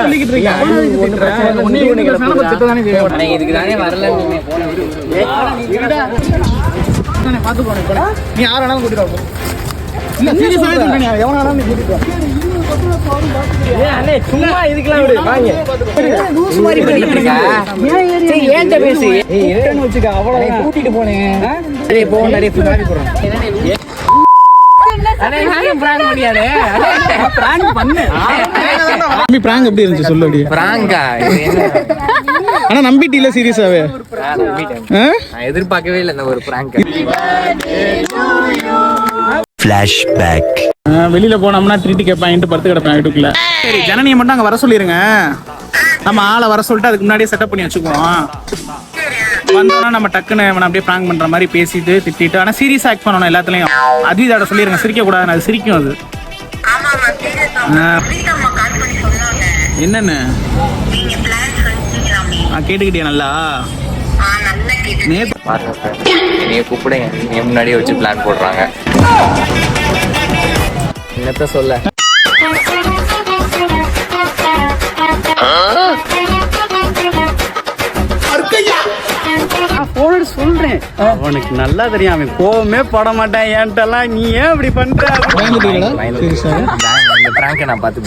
சொல்லிக்கிட்டு இருக்கேன். இதுக்கு தானே வரல. பார்த்து போனேன். நீ யார் வேணாலும் கூட்டிட்டு வா. இல்ல சீரியஸாவே சொல்றேன். எவன் வேணாலும் நீ கூட்டிட்டு வா. அண்ணே சும்மா இதுக்கெல்லாம் விடு. வாங்க. லூஸ் மாதிரி பண்ணிட்டு இருக்க. சரி ஏன்ட்ட பேசி. ஏன்னு வச்சுக்க அவ்வளவு கூட்டிட்டு போனேன். டேய் போ நிறைய பிராங்க் போறோம். அண்ணே நானும் பிராங்க் பண்ணியானே. பிராங்க் பண்ணு. தம்பி பிராங்க் எப்படி இருந்துச்சு சொல்லு அப்படியே. பிராங்கா? ஆனா நம்பிட்டீல சீரியஸாவே? நான் எதிர்பார்க்கவே இல்லை இந்த ஒரு பிராங்க். ஃபிளாஷ்பேக். வெளியில போனோம்னா திருட்டி கேட்பாங்க, படுத்து கிடப்பேன் வீட்டுக்குள்ள. சரி ஜனனியை மட்டும் அங்க வர சொல்லிருங்க. நம்ம ஆளை வர சொல்லிட்டு அதுக்கு முன்னாடியே செட்டப் பண்ணி வச்சுக்குவோம். வந்தோம்னா நம்ம டக்குன்னு அவனை அப்படியே பிராங்க் பண்ற மாதிரி பேசிட்டு திட்டிட்டு, ஆனா சீரியஸ் ஆக்ட் பண்ணணும் எல்லாத்துலயும். அதோட சொல்லிருங்க, சிரிக்க கூடாது. அது சிரிக்கும். அது என்னன்னு கேட்டுக்கிட்டியா நல்லா? என்னைய கூப்பிட நீ முன்னாடியே வச்சு பிளான் போடுறாங்க. என்னத்த சொல்ல. சொல்றேன் அவனுக்கு நல்லா தெரியும். அவன் கோவமே பட மாட்டான் என்கிட்டலாம். நீ ஏன் இப்படி பண்ற? இந்த பிராங்க நான் பார்த்து